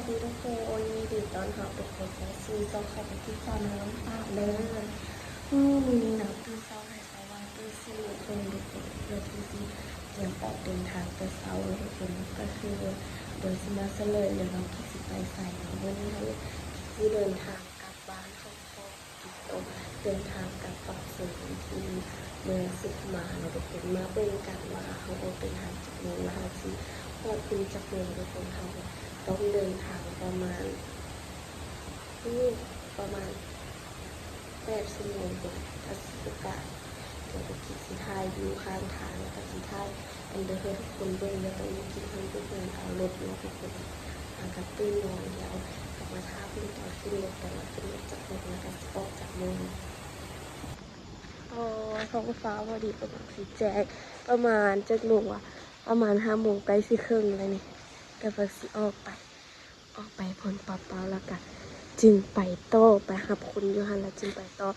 ดีทุกคนยินดีต้อนรับทุกคนเข้าสู่ช่องของพี่ฟ้าน้ำตาเด้อมีหนังตื่นเช้าให้สว่างตื่นสี่คนทุกคนเพื่อที่จะเตรียมออกเดินทางแต่เช้าทุกคนก็คือโดยสมาเสลยเดี๋ยวเราคิดสิไปใส่วันนี้เราที่เดินทางกลับบ้านของพ่อติดต่อเดินทางกลับปักเสงที่เมืองสุขมาเราทุกคนมาเป็นกันว่าเขาออกเดินทางจากเมืองลาวที่พอคุณจากเมืองทุกคนเขาต้องเดินทางประมาณ8 ชั่วโมงกว่าถ้าสิบกาเดี๋ยวไปกินสีทายอยู่ข้างทางแล้วก็สีทายอันเดอร์ทุกคนเบิ่งแล้วก็มีกินทั้งทุกคนเอารถเนาะทุกคนกระตุ้นนอนแล้วกลับมาท้าเพื่อนต่อขึ้นรถแต่ว่าขึ้นรถจากเมืองแล้วก็ออกจากเมืองท้องฟ้าพอดีประมาณสีแจกประมาณ7 โมงว่ะประมาณ5 โมงใกล้สิครึ่งเลยนี่ก็ไปสิออกไปพ้นป่าแล้วกันจึงไปต่อไปหับคุณยูฮันแล้วจึงไปต่อ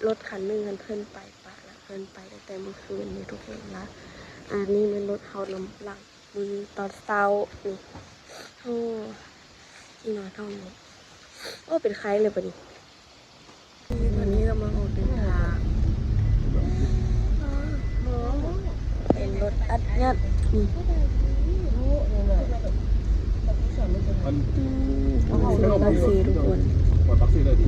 รถคันหนึ่งเพิ่นไปปะแล้วเพิ่นไปตั้งแต่เมื่อคืนนี่ทุกคนละอันนี้เป็นรถเฮานำหลังมือตอนเช้านี่โอ้ที่นอนเท่านี้โอ้เป็นใครเลยปะนี่ตอนนี้กำลังออกเดินทางเป็นรถอัดงัดนี่ปักซีทุกคนปักซีเลยดิ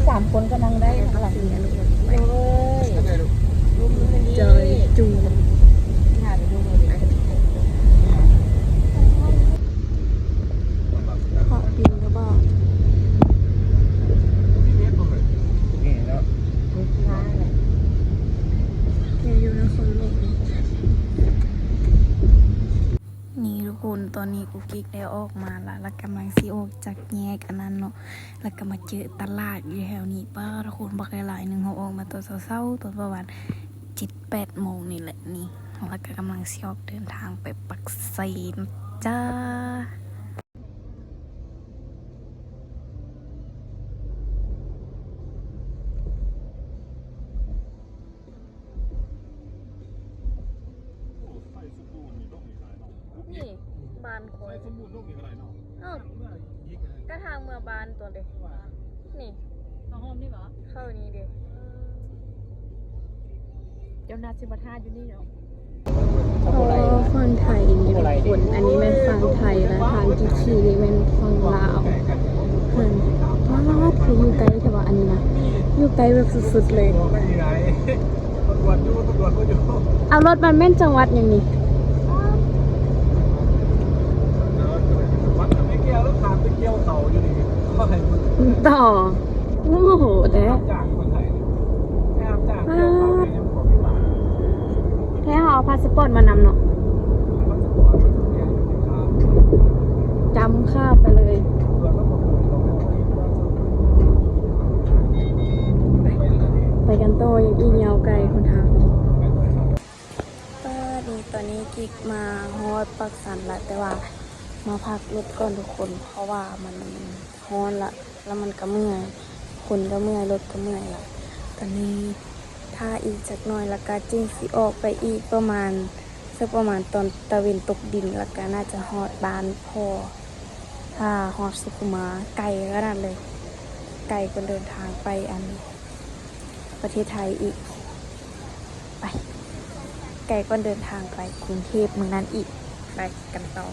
3 คนก็นั่งได้ปักซีทุกคนไปเจเจอจูขอบินก็บอกอยู่ในคนโลกนี่ทุกคนตอนนี้กูกิ๊กได้ออกมาแล้วกำลังซีออกจากแยกอันนั้นเนาะแล้วก็มาเจอตลาดอยู่แถวนี้ป้าทุกคนบักหลายหนึ่งเขาออกมาตัวเศร้าๆตัวประมาณ7-8 โมงนี่แหละนี่แล้วก็กำลังซีออกเดินทางไปปักเซนจ้านี่บานคนก็ทางเมืองบานตัวเด็กนี่เข้าห้องนี่เหรอเข้านี้เด็กเจ้านาซิบัท่าอยู่นี่เนาะฝั่งไทยนี่ทุกคนอันนี้เป็นฝั่งไทยและทางที่ขี่นี่เป็นฝั่งลาวเพิ่นว้าวคืออยู่ไกลแต่ว่าอันนี้นะอยู่ไกลแบบสุดๆเลยเอารถมันแม่นจังหวัดอย่างนี้ต่อโอ้โหแต่แค่เอาพาสปอร์ตมานำเนาะจำข้ามไปเลยไปกันโตยังอีเงาไกลคนทางตอนนี้กิ๊กมาฮอดปักสันละแต่ว่ามาพักรถก่อนทุกคนเพราะว่ามันฮ้อนละแล้วมันก็เมื่อยคนก็เมื่อยรถก็เมื่อยละตอนนี้ถ้าอีกจักหน่อยแล้วก็จึงสิออกไปอีกประมาณตอนตะเวนตกดินแล้วก็น่าจะฮอดบ้านพ่อถ้าฮอดสุขุมาไกลขนาดเลยไกลก็เดินทางไปอันประเทศไทยอีกไปไกลก็เดินทางไปกรุงเทพเมืองนั้นอีกไปกันต่อ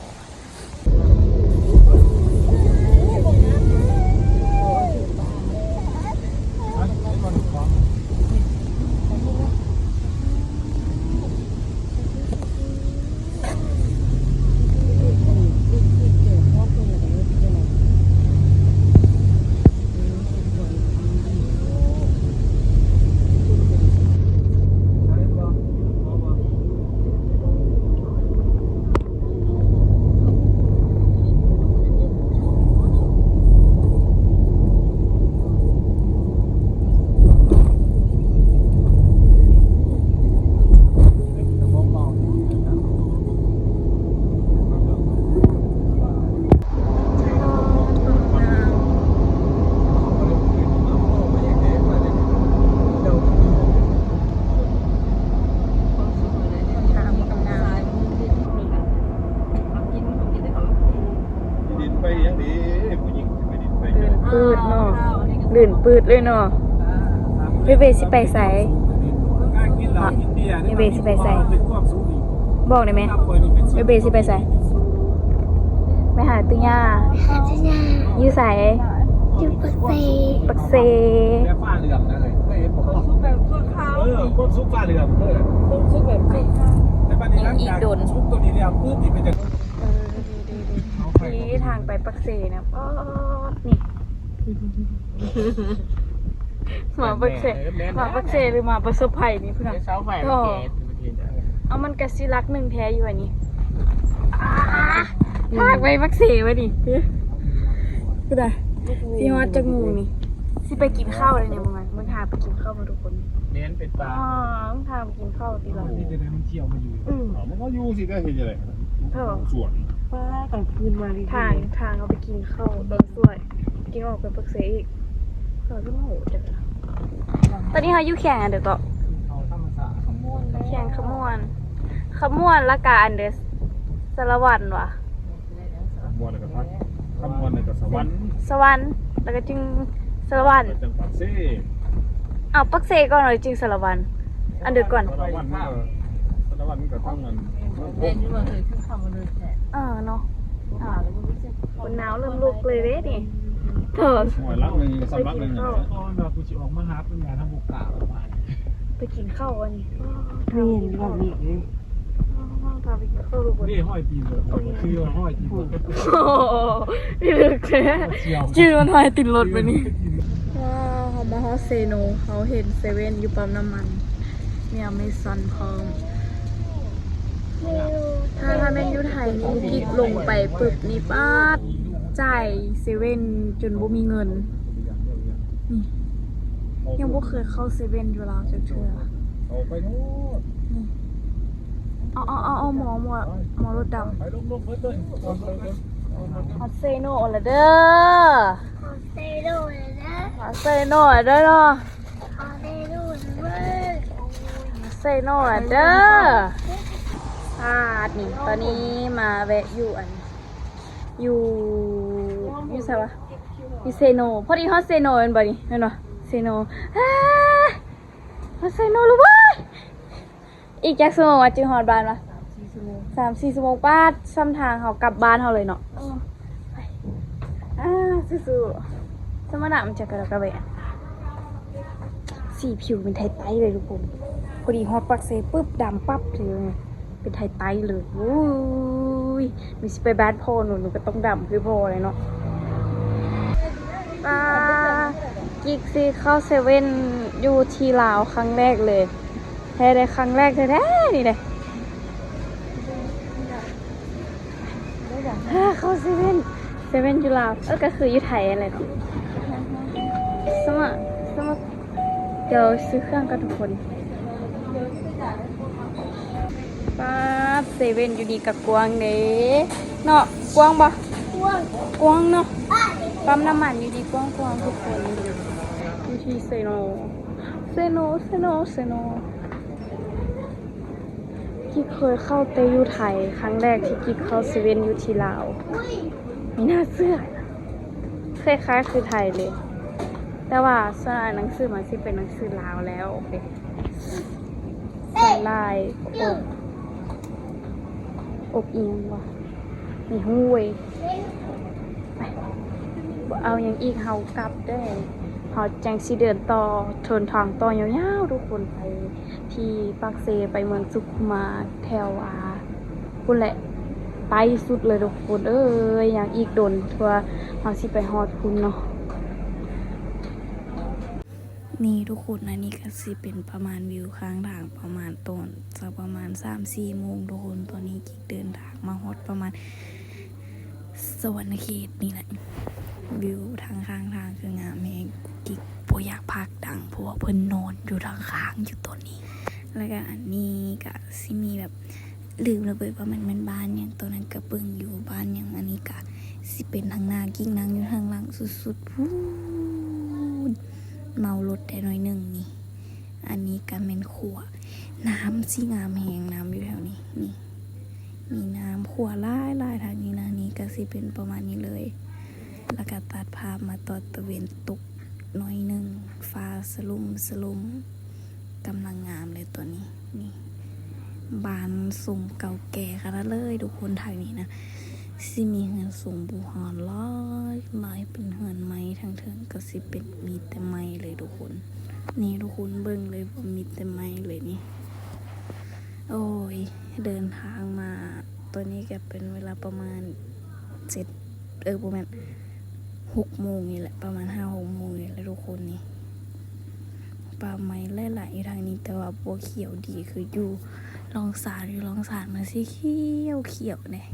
ตื่นปืดเลยเนาะเบเบสิไปใส่เบเบสิไปใส่บอกได้ไหมเบเบสิไปใส่ไปหาตุย่าอยู่ใส่อยู่ปักเซ แม่ฟ้าเหลืองนะเลยไม่เห็นผมซุปแบบขาวก้นซุปฟ้าเหลืองเลยซุปแบบในบ้านนี้ร้านจากซุปตัวนี้เนี่ยปื้ดติดไปจากนี่ทางไปปักเซนะป๊อดนี่หมาปักเซหรือหมาประสบภัยนี่เพื่อน เสาไฟ เอามันกระซิลักหนึ่งแท้อยู่อันนี้ทางไปปักเซวะนี่ก็ได้ที่ฮอดจากงูนี่สิไปกินข้าวเลยเนี่ยมึงหาไปกินข้าวมาทุกคน เน้นเป็นปลา มึงพาไปกินข้าวตีเรา ที่จะได้มันเที่ยวมาอยู่มันก็อยู่สิก็เห็นอะไรสวน ป้ากลางคืนมาดิ ทางเอาไปกินข้าวตอนสวยกินออกไปปักเสอีกเราก็โหจังตอนนี้เขาอยู่แข่งอันเดี๋ยวต่อ เอาธรรมศาสตร์ขมวน แข่งขมวนละกาอันเดสสารวัตรวะ ขมวนอะไรกับพัดขมวนอะไรกับสวรรค์ สวรรค์แล้วก็จึงสารวัตร จังหวัดเซ่ เอาปักเสก่อนเลยจึงสารวัตรอันเดี๋ยวก่อน สารวัตรมันก็ต้องเงิน เด่นที่ว่าเคยขึ้นเข้ามาเลยแหละ เนาะคนหนาวเริ่มลุกเลยเด้นี่เถอะ หวยลักหนึ่งสำลักหนึ่งอ๋อเรากูจะออกมาหาเป็นงานทำบุกกาประมาณ ไปกินข้าวอันนี้ เรียนแบบนี้เลย พาไปกินข้าวดูบน นี่ห้อยตีนเลยคือห้อยตีน โอ้โหนี่ลึกแท้ชื่อมันหอยติดรถไปนี่ว้าวเขามาฮอสเซโนเขาเห็นเซเว่นอยู่ปั๊มน้ำมันมีอเมซอนพร้อมถ้าแม่นอยู่ไทยนี่คลิกลงไปปึ๊บนี่ป้าดจ่ายเซเว่นจนบ่มีเงินนี่ยังบ่เคยเข้าเซเว่นอยู่แล้วจักเทื่อ เอาไปโน่น เอาหมอรถดำ ไปลงเพิ่มเลย ฮอตเซโนละเด้อฮอตเซโนละเด้อเนาะฮอตเซโนละเด้อนี่ตอนนี้มาแวะอยู่อยู่ไสวะอยู่เซโนพอดีฮอตเซโนเป็นบ่นี่แม่นบ่เซโนฮอตเซโนรู้บ่อีกจักชั่วโมงว่าจึงฮอดบ้านวะ3-4 ชั่วโมงป้าซ้ำทางเขากลับบ้านเขาเลยเนาะสู้ๆสมนามันจะกระดกกระเบนสีผิวเป็นไทไตเลยทุกคนพอดีฮอตปักเซปุ๊บดำปั๊บเลยเป็นไทไตเลยโอ้ยมีสิไปบ้านพ่อหนูก็ต้องดำคือพ่อเลยเนาะกิ๊กซีเข้าเซเว่นอยู่ที่ลาวครั้งแรกเลยแท้ได้ครั้งแรกแท้ๆนี่เลยเข้าเซเว่นอยู่ลาวก็คืออยู่ไทยอะไรเนาะสมะเดี๋ยวซื้อเครื่องกันทุกคนป้าเซเว่นอยู่ดีกับกวางเด้เนาะกวางบ่กวางเนาะปั๊มน้ำมันอยู่ดีกวางทุกคนอยู่ที่เซโนกิ๊กเคยเข้าเตยูไทยครั้งแรกที่กิ๊กเข้าเซเว่นอยู่ที่ลาวมีหน้าเสื้อคล้ายๆคือไทยเลยแต่ว่าส่วนหนังสือมันสิเป็นหนังสือลาวแล้วโอเคใส่ลายอบเอียงว่ะนี่ห้วยไปเอาอย่างอีกเฮากลับได้เฮาจังสิเดินต่อทนทางต่อยาวๆทุกคนไปที่ปากเซไปเมืองสุขุมาแถวพุ่นแหละไปสุดเลยทุกคนอย่างอีกโดนทัวเฮาสิไปฮอดพุ่นเนาะนี่ทุกคนนะนี่ก็สิเป็นประมาณวิวข้างทางประมาณต้นสักประมาณ 3-4 โมงทุกคนตอนนี้กิ๊กเดินทางมาฮอดประมาณสวรรณเขตนี่แหละวิวทางข้างทางคืองามแฮงกิ๊กบ่อยากพักดังเพราะว่าเพิ่นนอนอยู่ทางข้างอยู่ตัวนี้แล้วก็อันนี้ก็สิมีแบบลืมระเบิดว่ามันเป็นบ้านอย่างตัวนั้นก็เบิ่งอยู่บ้านอย่างอันนี้ก็สิเป็นทางหน้ากิ๊กนั่งอยู่ทางหลังสุดๆพูดเมารถได้หน่อยหนึ่งนี่อันนี้ก็เป็นขัวน้ำสิงามแหงน้ำอยู่แถวนี้นี่มีน้ำขัวลายทางนี้นะนี่ก็สิเป็นประมาณนี้เลยแล้วก็ตัดภาพมาตอนตะเวนตก หน่อยหนึ่งฟ้าสลุมกำลังงามเลยตัวนี้นี่บานสูงเก่าแก่ขนาดเลยทุกคนทางนี้นะสิมีเหือนสูงบูหอนร้อยเป็นเหือนไม้ทางเถิงก็สิเป็นมีแต่ไม้เลยทุกคนนี่ทุกคนเบิ่งเลยว่ามีแต่ไม้เลยนี่โอ้ยเดินทางมาตัวนี้ก็เป็นเวลาประมาณประมาณ6 โมงนี่แหละประมาณ5-6 โมงนี่แหละทุกคนนี่ป่าไม้หลายๆทางนี้แต่ว่าบัวเขียวดีคืออยู่ลองสารมาสิเขียวเนี่ย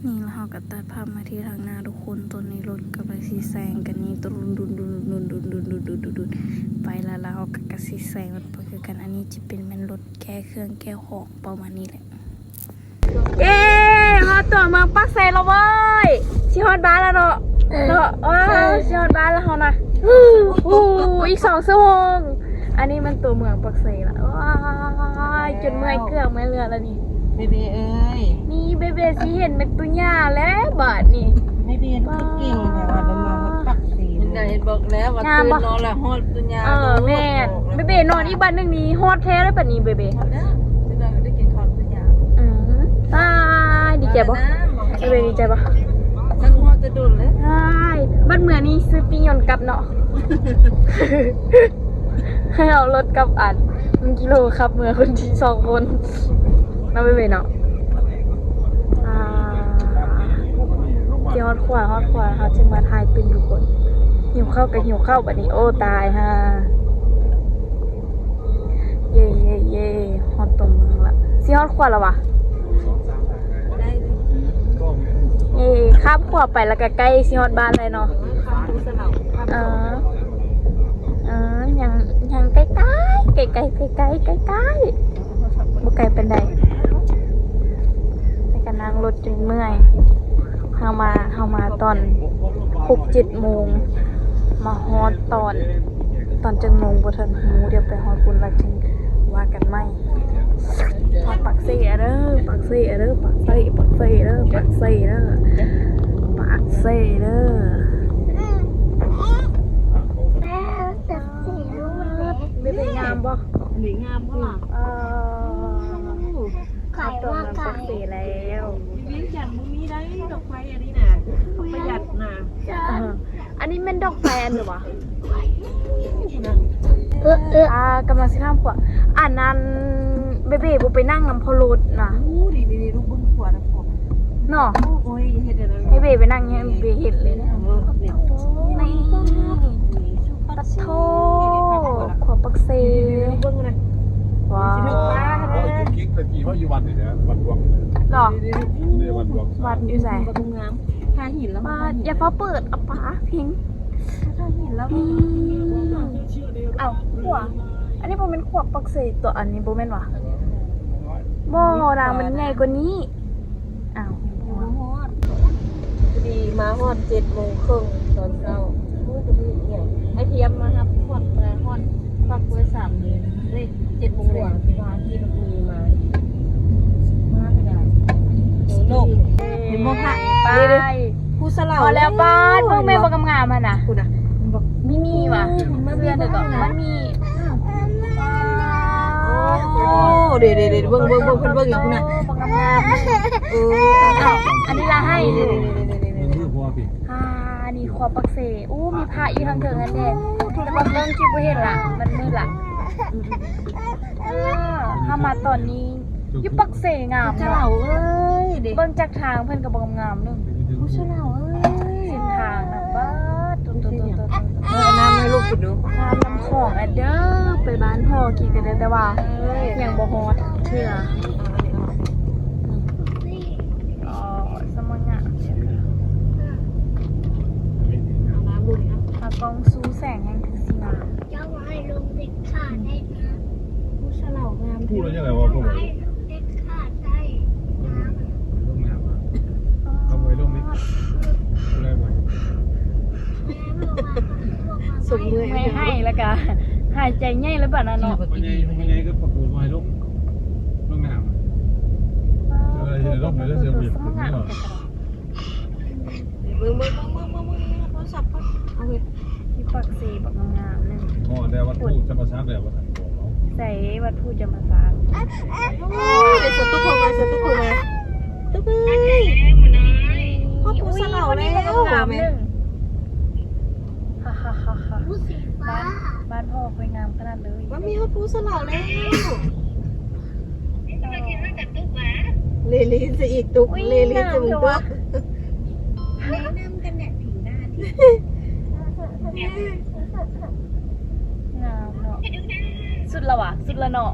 นี่แล้วเราก็ตัดภาพมาที่ทางหน้าทุกคนตัวนี้รถก็ไปสีแซงกันนี่ตุนดุนไปแล้วเราก็กระสีแซงมันไปคือกันอันนี้จะเป็นแม่นรถแก้เครื่องแก้ของประมาณนี้แหละเย้ฮอตตัวเมืองปักเซแล้วเว้ยชิฮอตบ้านแล้วเนาะว้าวชิฮอตบ้านแล้วเขานะอีก2 ชั่วโมงอันนี้มันตัวเมืองปักเซละว้าวจนเมื่อยเกลือกเมื่อยเรือแล้วนี่เบเบเอ้ยนี่เบเบสิเห็นเป็นตัวหญ้าแล้วบาดนี่เบเบก็เก่งเนี่ยว่ามันมาปักสีไหนบอกแล้วว่าตื่นนอนแล้วฮอดตัวยาแม่เบเบนอนอีกบ้านนึงนี้ฮอดแท้แล้วปานนี้เบเบจะได้กินข้าวตัวยาตายดีใจบ่เบเบดีใจบ่ฉันฮอดจะโดนเลยใช่บ้านเมืองนี่ซื้อปิ้งยนต์กลับเนาะให้เอารถกลับอัน1 กิโลครับเมื่อคนที่2 คนมาเบเบเนาะที่ฮอดขวาเขาจึงมาถ่ายเป็นทุกคนหิวข้าวบัดนี้โอ้ตายฮะเย่ฮอดตรงมึงละสิฮอดขวาแล้ววะได้เลยข้ามขวาไปแล้วก็ใกล้สิฮอดบ้านเลยเนาะยังใกล้บ่ไกลเป็นใดไปกันนั่งรถจนเมื่อยเฮามาตอน 6-7 โมงมาฮอดตอนจังโมงบ่ทันฮู้เดี๋ยวไปฮอดปุ่นว่าจังว่ากันใหม่ฮอดปักเซ่เด้อปักเซ่เด้อเบเบงามบ่หรืองามบ่ล่ะขายว่าขายเสร็จแล้วเลี้ยงจันมึงมีได้ดอกไฟอันนี้น่ะประหยัดน่ะอันนี้มันดอกแฟนหรือวะกำลังสิข้ามขวาอันนั้นเบเบ้บ่ไปนั่งน้ำพอรถนะดีลูกบึ้งขวานะผมเนาะโอ้ยเฮ็ดอะไรให้เบไปนั่งเนี่ยเบเห็นเลยนะนี่ปะโถขวาปักเซบึ้งนะว้าวกิ๊กตะกี้ว่าอยู่วันนี่นะวันดวงหรอวันดวงวันอยู่ไหนวัดงามทาหินแล้วมาอย่าฟ้าเปิดเอาป๋าพิงทาหินแล้วเอาขวาอันนี้โบเป็นขวบปักเสตัวอันนี้โบเป็นวะโบนะมันใหญ่กว่านี้อ้าวดีมาฮอด7:30ตอนเช้าจะมีเนี่ยไอเทียมมาครับฮอดปักไว้3 เดือนเลข7 โมงกว่าที่ว่าที่มันมีมาก็ได้โลกเห็นบ่ค่ะไปผู้สลาวพอแล้วป้าเพิ่งแม่บอกงามมันน่ะคุณน่ะไม่มีว่ะเพื่อนเดี๋ยวก่อนมันมีเดี๋ยวเบิ่งเพิ่นเบิ่งอย่างคุณน่ะบอกงามอันนี้ละให้นี่ขวบปักเสมีพระอยู่ทางเถิงอันเด็ดแต่ว่าเบิ่งคลิปบ่เห็นล่ะมันมืดล่ะถ้ามาตอนนี้ยุปักเสงามเจ้าเอ้ยเบิ่งจากทางเพิ่นก็บ่งามนึงผู้เจ้าเอ้ยเส้นทางน่ะบ้าน้ำให้ลูกกินดูน้ำลำของอันเด้อไปบ้านพ่อกี่กันเด้อแต่ว่ายังบ่ฮอดเชื่อสมังงะกองซูแสงแห่งคือสีงามเจ้าว่าให้ลงเด็กขาดได้นะผู้เฉลางามพูดแล้วยังไงวะพวกมันเด็กขาดได้น้ำลงน้ำเอาไว้ลงนี่อะไรไว้สมมือไม่ให้แล้วก็หายใจง่ายแล้วแบบนั้นเนาะไม่ไงก็ประกูไว้ลงน้ำอะไรจะลงเลยแล้วเสียบีบคุณนี่หรอเบิ่งโทรศัพท์เอาเห็ด ปักสีปักงามๆนึง อ๋อแต่วัดผู้จะมาสร้างแบบว่าท่านบอกเรา ใส่วัดผู้จะมาสร้าง เดี๋ยวสตุ๊กโคมาสตุ๊กโคมาตุ๊กเอ้ยพ่อปูสลาวแล้ว งามนึงฮ่าฮ่าฮ่าฮ่า ผู้สีฟ้า บ้านพ่อคอยงามขนาดเลย ว่ามีพ่อปูสลาวแล้วเลลินจะอีกตุ๊กเลลินจะมึงก็ แนะนำกันแดดผิวหน้าที่ งามเนาะสุดละวะสุดละเนาะ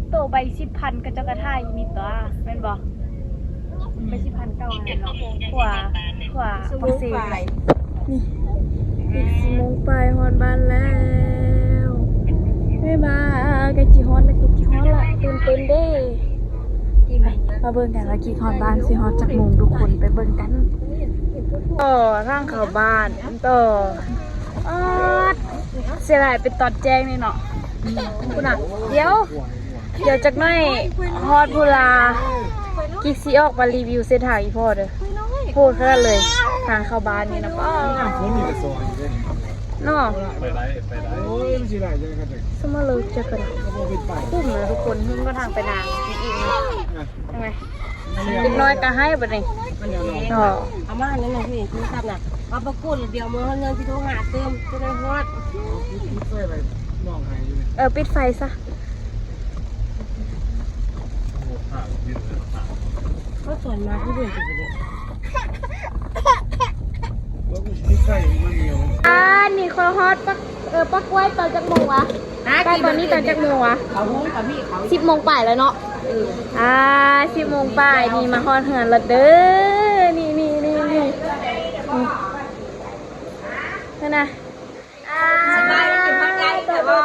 โตใบ10,000ก็เจ้ากระท่ายมีตัวแม่นบ่ใบ10,000เก่าอันนั้นเนาะกว่า สมุ ปั น กสี ไพร อีก4 โมงไปฮอดบ้านแล้วไม่มากันจิฮอดละกันจิฮอดละตื่นเต้นเด้มาเบิ่งกันว่ากี่ฮอดบ้านสิฮอดจักโมงทุกคนไปเบิ่งกันต่อทางเข้าบ้านต่อออดเสียดายเป็นตอนแจ้งนี่เนาะคุณน่ะเดี๋ยวจักหน่อยฮอดพุลากิ๊กสิออกมารีวิวเส้นทางอีพ่อเด้อพูดแค่เลยทางเข้าบ้านนี่นะป้า ฝนมีแต่ซอยอยู่ด้วย เนาะ ไปได้โอ้ยมันสิได้จังกันจัง สมเราจะกัน บ่เป็นไป ปุ่มเลยทุกคนขึ้นก็ทางไปนางอีกทำไมอีกน้อยก็ให้บัดนี้ มันเดี๋ยว เนาะ เอามานั่นน่ะพี่คือทำน่ะเอาประกุดเดี๋ยวมือเงินที่โทรหาเติมจะได้ฮอด คิดไปน้องหายอยู่นี่ ปิดไฟซะ โอ้ผ่าดินเลยผ่า ก็ส่วนมาที่เดือนสิบเนี่ย แล้วกูคิดใกล้มันเหนียว นี่คอฮอตปักไว้ตอนจักโมงวะใกล้ตอนนี้ตอนจักโมงวะ เขาหุ้นกับพี่เขา 10 โมงป่ายแล้วเนาะ10 โมงป่ายนี่มาฮอดเหือนและเด้อนี่นั่นนะ สบายดีพ่อใหญ่แต่บ่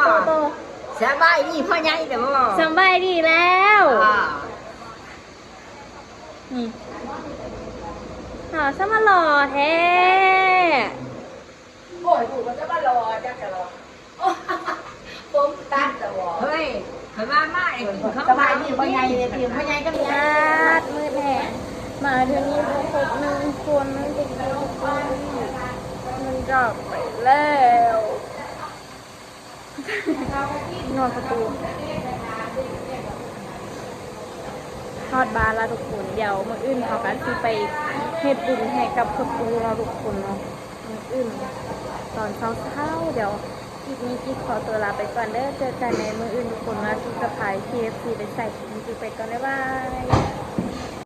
สบายดีพ่อใหญ่แต่บ่ สบายดีแล้วนี่สมาหล่อแท้ โอ้ยกูก็จะมารอจักจะรอผมตัดแต่บ่เฮ้ยเฮ้ยมาไอ้สบายดีพ่อใหญ่ทีมพ่อใหญ่ก็มี ญาติมือแท้มาเดี๋ยวนี้ครบ1 คนเด็กๆมันกลับไปแล้วนอนประตูทอดบานแล้วทุกคนเดี๋ยวมื้ออื่นเขากันสิไปเฮ็ดบุญให้กับครอบครัวเราทุกคนเนาะมื้ออื่นตอนเช้าๆเดี๋ยวคลิปนี้กิ๊กขอตัวลาไปก่อนเด้อเจอกันในมื้ออื่นทุกคนนะกิ๊กจะพาย KFC ไปใส่กิ๊กไปก่อนบ๊ายบาย